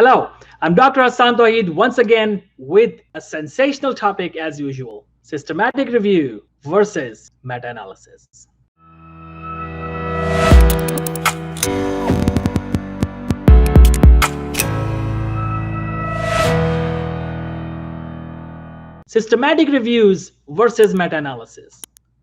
Hello, I'm Dr. Hassaan once again with a sensational topic as usual, systematic review versus meta-analysis. Systematic reviews versus meta-analysis.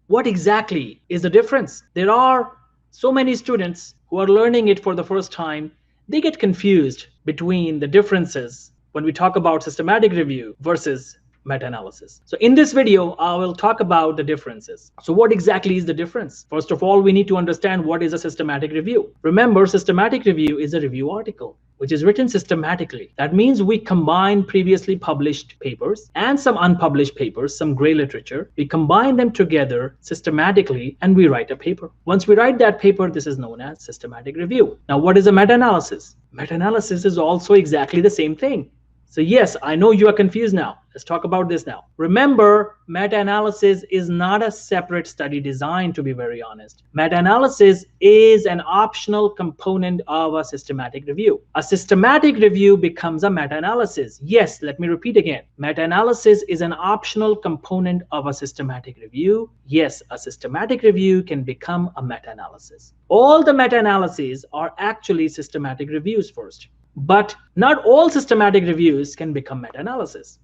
What exactly is the difference? There are so many students who are learning it for the first time. They get confused between the differences when we talk about systematic review versus meta-analysis. So in this video, I will talk about the differences. So what exactly is the difference? First of all, we need to understand what is a systematic review. Remember, systematic review is a review article which is written systematically. That means we combine previously published papers and some unpublished papers, some gray literature. We combine them together systematically and we write a paper. Once we write that paper, this is known as systematic review. Now, what is a meta-analysis? Meta-analysis is also exactly the same thing. So yes, I know you are confused now. Let's talk about this now. Remember, meta-analysis is not a separate study design, to be very honest. Meta-analysis is an optional component of a systematic review. A systematic review becomes a meta-analysis. Yes, let me repeat again. Meta-analysis is an optional component of a systematic review. Yes, a systematic review can become a meta-analysis. All the meta-analyses are actually systematic reviews first. But not all systematic reviews can become meta-analysis.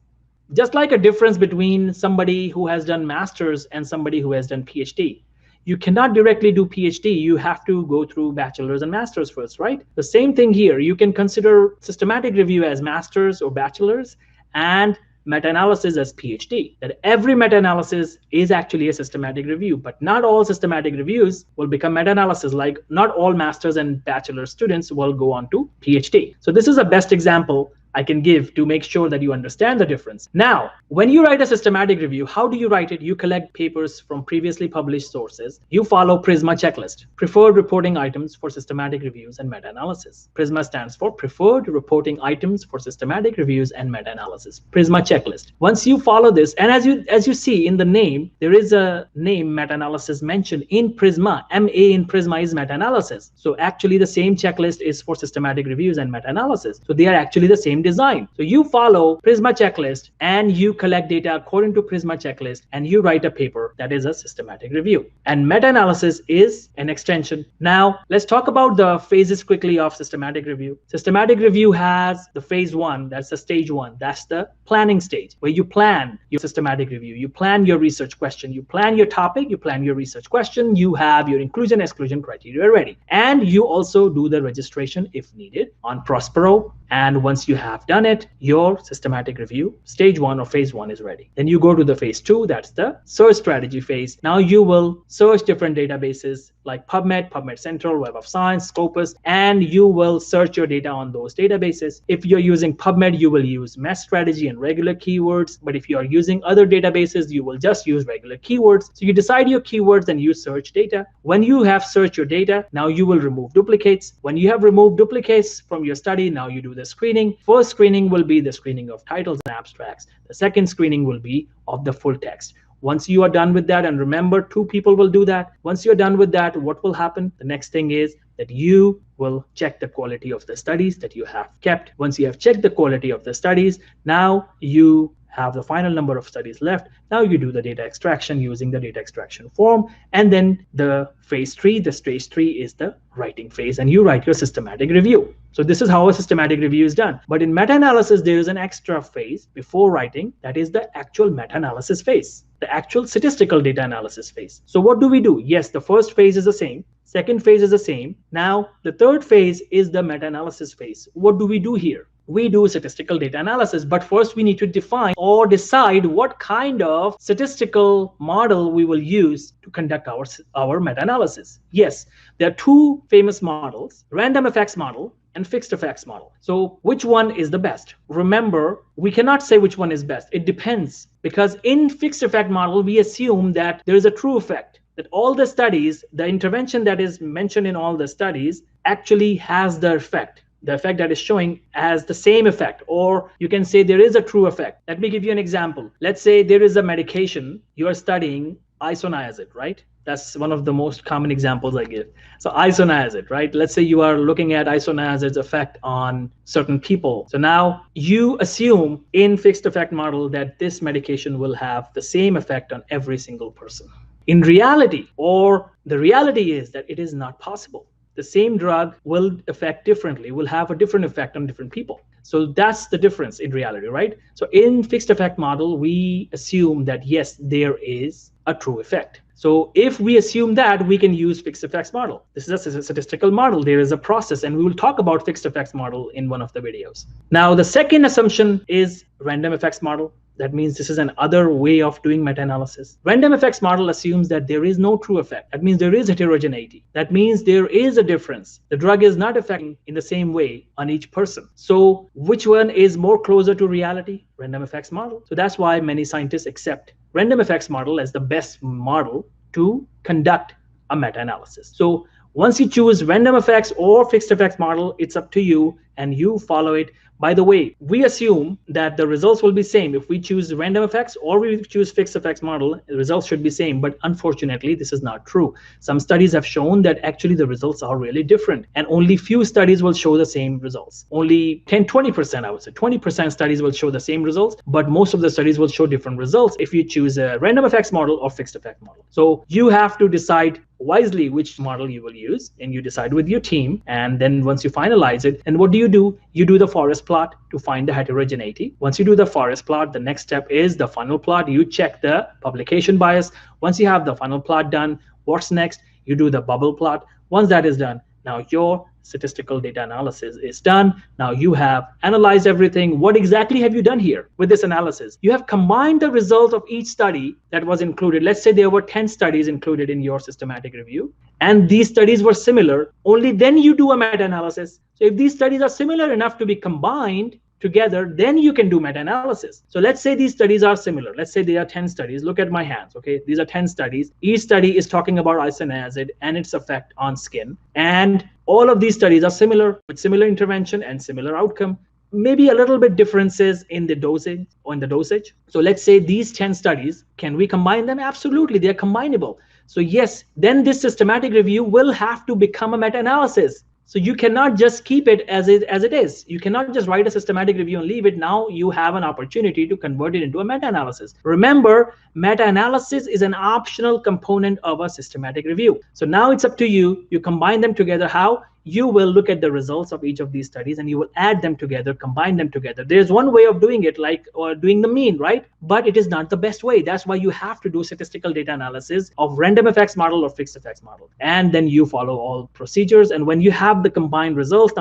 Just like a difference between somebody who has done master's and somebody who has done PhD. You cannot directly do PhD. You have to go through bachelor's and master's first, right? The same thing here. You can consider systematic review as master's or bachelor's and meta-analysis as PhD. That every meta-analysis is actually a systematic review, but not all systematic reviews will become meta-analysis. Like not all master's and bachelor students will go on to PhD. So this is a best example I can give to make sure that you understand the difference. Now, when you write a systematic review, how do you write it? You collect papers from previously published sources. You follow PRISMA checklist, preferred reporting items for systematic reviews and meta-analysis. PRISMA stands for preferred reporting items for systematic reviews and meta-analysis. PRISMA checklist. Once you follow this, and as you see in the name, there is a name meta-analysis mentioned in PRISMA. MA in PRISMA is meta-analysis. So actually the same checklist is for systematic reviews and meta-analysis. So they are actually the same design. So you follow PRISMA checklist and you collect data according to PRISMA checklist and you write a paper that is a systematic review. And meta-analysis is an extension. Now, let's talk about the phases quickly of systematic review. Systematic review has the phase one, that's the stage one. That's the planning stage where you plan your systematic review. You plan your research question, you plan your topic, you plan your research question, you have your inclusion exclusion criteria ready. And you also do the registration if needed on Prospero. And once you have done it, your systematic review, stage one or phase one is ready. Then you go to the phase two, that's the search strategy phase. Now you will search different databases like PubMed, PubMed Central, Web of Science, Scopus, and you will search your data on those databases. If you're using PubMed, you will use mesh strategy and regular keywords. But if you are using other databases, you will just use regular keywords. So you decide your keywords and you search data. When you have searched your data, now you will remove duplicates. When you have removed duplicates from your study, now you do the screening. First screening will be the screening of titles and abstracts. The second screening will be of the full text. Once you are done with that, and remember, 2 people will do that. Once you're done with that, what will happen? The next thing is that you will check the quality of the studies that you have kept. Once you have checked the quality of the studies, now you have the final number of studies left. Now you do the data extraction using the data extraction form. And then the phase 3, the stage 3 is the writing phase, and you write your systematic review. So this is how a systematic review is done. But in meta-analysis, there is an extra phase before writing. That is the actual meta-analysis phase, the actual statistical data analysis phase. So what do we do? Yes, the first phase is the same. Second phase is the same. Now, the third phase is the meta-analysis phase. What do we do here? We do statistical data analysis, but first we need to define or decide what kind of statistical model we will use to conduct our meta-analysis. Yes, there are 2 famous models, random effects model and fixed effects model. So which one is the best? Remember, we cannot say which one is best. It depends, because in fixed effect model, we assume that there is a true effect, that all the studies, the intervention that is mentioned in all the studies actually has the effect that is showing as the same effect, or you can say there is a true effect. Let me give you an example. Let's say there is a medication you are studying, isoniazid, right? That's one of the most common examples I give. So isoniazid, right? Let's say you are looking at isoniazid's effect on certain people. So now you assume in fixed effect model that this medication will have the same effect on every single person. In reality, or the reality is that it is not possible. The same drug will affect differently, will have a different effect on different people. So that's the difference in reality, right? So in fixed effect model, we assume that yes, there is a true effect. So if we assume that, we can use fixed effects model. This is a statistical model. There is a process, and we will talk about fixed effects model in one of the videos. Now, the second assumption is random effects model. That means this is another way of doing meta-analysis. Random effects model assumes that there is no true effect. That means there is heterogeneity. That means there is a difference. The drug is not affecting in the same way on each person. So which one is more closer to reality? Random effects model. So that's why many scientists accept random effects model as the best model to conduct a meta-analysis. So once you choose random effects or fixed effects model, it's up to you and you follow it. By the way, we assume that the results will be same. If we choose random effects or we choose fixed effects model, the results should be same. But unfortunately, this is not true. Some studies have shown that actually the results are really different. And only few studies will show the same results. Only 10-20%, I would say. 20% studies will show the same results, but most of the studies will show different results if you choose a random effects model or fixed effect model. So you have to decide wisely which model you will use, and you decide with your team. And then once you finalize it, and what do? You do the forest plot to find the heterogeneity. Once you do the forest plot, the next step is the funnel plot. You check the publication bias. Once you have the funnel plot done, what's next? You do the bubble plot. Once that is done, now your statistical data analysis is done. Now you have analyzed everything. What exactly have you done here with this analysis? You have combined the results of each study that was included. Let's say there were 10 studies included in your systematic review, and these studies were similar. Only then you do a meta-analysis. So if these studies are similar enough to be combined together, then you can do meta-analysis. So let's say these studies are similar. Let's say there are 10 studies. Look at my hands, okay? These are 10 studies. Each study is talking about isoniazid and its effect on skin. And all of these studies are similar, with similar intervention and similar outcome. Maybe a little bit differences in the dosing or in the dosage. So let's say these 10 studies, can we combine them? Absolutely, they're combinable. So yes, then this systematic review will have to become a meta-analysis. So you cannot just keep it as it is. You cannot just write a systematic review and leave it. Now you have an opportunity to convert it into a meta-analysis. Remember, meta-analysis is an optional component of a systematic review. So now it's up to you. You combine them together. How? You will look at the results of each of these studies and you will add them together, combine them together. There's one way of doing it, like or doing the mean, right? But it is not the best way. That's why you have to do statistical data analysis of random effects model or fixed effects model. And then you follow all procedures. And when you have the combined results,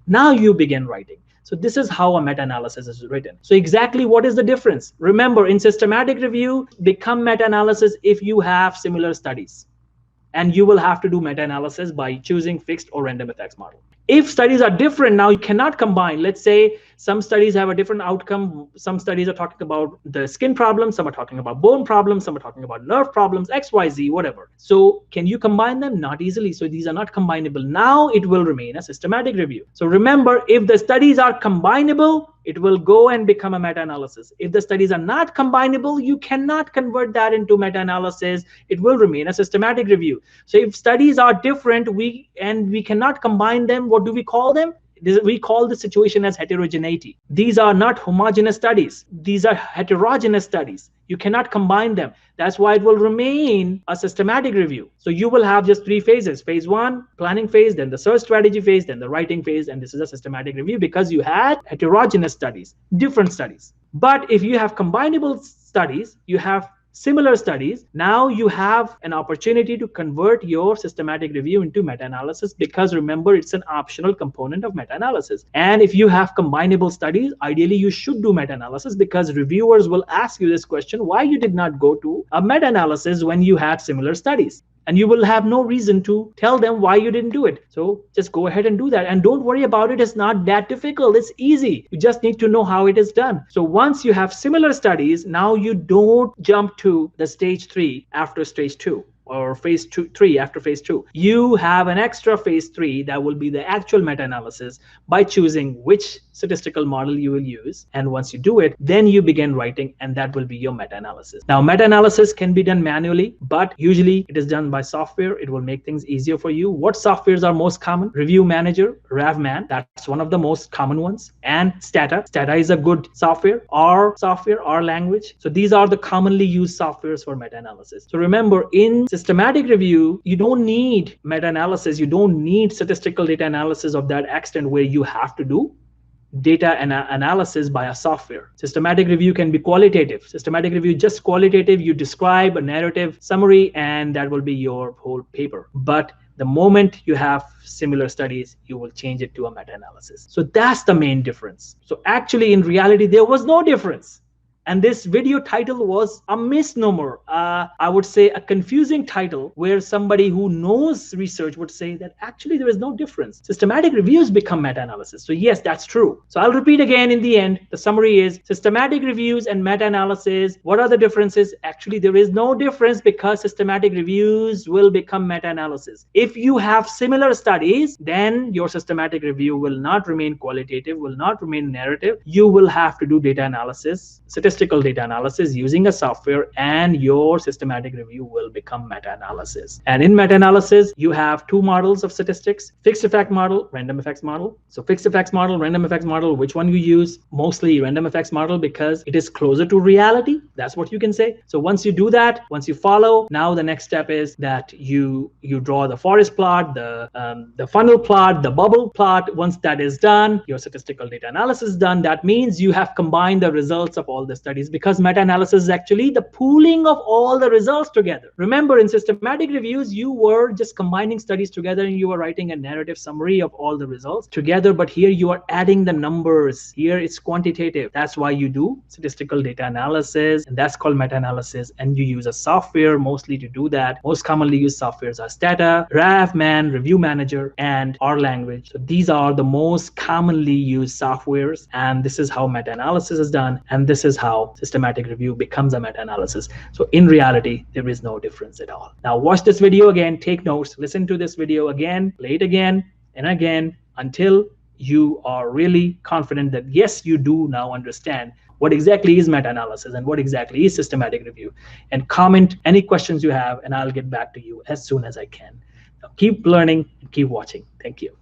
now you begin writing. So this is how a meta-analysis is written. So exactly what is the difference? Remember, in systematic review, become meta-analysis if you have similar studies. And you will have to do meta-analysis by choosing fixed or random effects model. If studies are different, now you cannot combine. Let's say some studies have a different outcome. Some studies are talking about the skin problems. Some are talking about bone problems. Some are talking about nerve problems, X, Y, Z, whatever. So can you combine them? Not easily. So these are not combinable. Now it will remain a systematic review. So remember, if the studies are combinable, it will go and become a meta-analysis. If the studies are not combinable, you cannot convert that into meta-analysis. It will remain a systematic review. So if studies are different, we cannot combine them, what do we call them? We call the situation as heterogeneity. These are not homogeneous studies. These are heterogeneous studies. You cannot combine them. That's why it will remain a systematic review. So you will have just 3 phases. Phase 1, planning phase, then the search strategy phase, then the writing phase. And this is a systematic review because you had heterogeneous studies, different studies. But if you have combinable studies, you have similar studies, now you have an opportunity to convert your systematic review into meta-analysis, because remember, it's an optional component of meta-analysis. And if you have combinable studies, ideally you should do meta-analysis, because reviewers will ask you this question, why you did not go to a meta-analysis when you had similar studies? And you will have no reason to tell them why you didn't do it. So just go ahead and do that. And don't worry about it. It's not that difficult. It's easy. You just need to know how it is done. So once you have similar studies, now you don't jump to the stage 3 after stage 2. or phase 3 after phase 2. You have an extra phase 3 that will be the actual meta-analysis by choosing which statistical model you will use. And once you do it, then you begin writing, and that will be your meta-analysis. Now, meta-analysis can be done manually, but usually it is done by software. It will make things easier for you. What softwares are most common? Review Manager, RavMan, that's one of the most common ones, and Stata. Stata is a good software. R software, R language. So these are the commonly used softwares for meta-analysis. So remember, in systematic review, you don't need meta-analysis. You don't need statistical data analysis of that extent where you have to do data analysis by a software. Systematic review can be qualitative. Systematic review just qualitative. You describe a narrative summary, and that will be your whole paper. But the moment you have similar studies, you will change it to a meta-analysis. So that's the main difference. So actually, in reality, there was no difference. And this video title was a misnomer. I would say a confusing title where somebody who knows research would say that actually there is no difference. Systematic reviews become meta-analysis. So yes, that's true. So I'll repeat again in the end. The summary is systematic reviews and meta-analysis. What are the differences? Actually, there is no difference because systematic reviews will become meta-analysis. If you have similar studies, then your systematic review will not remain qualitative, will not remain narrative. You will have to do data analysis, statistical data analysis using a software, and your systematic review will become meta-analysis. And in meta-analysis, you have two models of statistics: fixed effect model, random effects model. So fixed effects model, random effects model, which one you use? Mostly random effects model because it is closer to reality. That's what you can say. So once you do that, once you follow, now the next step is that you draw the forest plot, the funnel plot, the bubble plot. Once that is done, your statistical data analysis is done. That means you have combined the results of all the studies, because meta-analysis is actually the pooling of all the results together. Remember, in systematic reviews, you were just combining studies together and you were writing a narrative summary of all the results together. But here you are adding the numbers. Here it's quantitative. That's why you do statistical data analysis, and that's called meta-analysis. And you use a software mostly to do that. Most commonly used softwares are Stata, RavMan, Review Manager, and R language. So these are the most commonly used softwares, and this is how meta-analysis is done, and this is how systematic review becomes a meta-analysis. So in reality, there is no difference at all. Now watch this video again, take notes, listen to this video again, play it again and again until you are really confident that yes, you do now understand what exactly is meta-analysis and what exactly is systematic review. And comment any questions you have, and I'll get back to you as soon as I can. Now keep learning and keep watching. Thank you.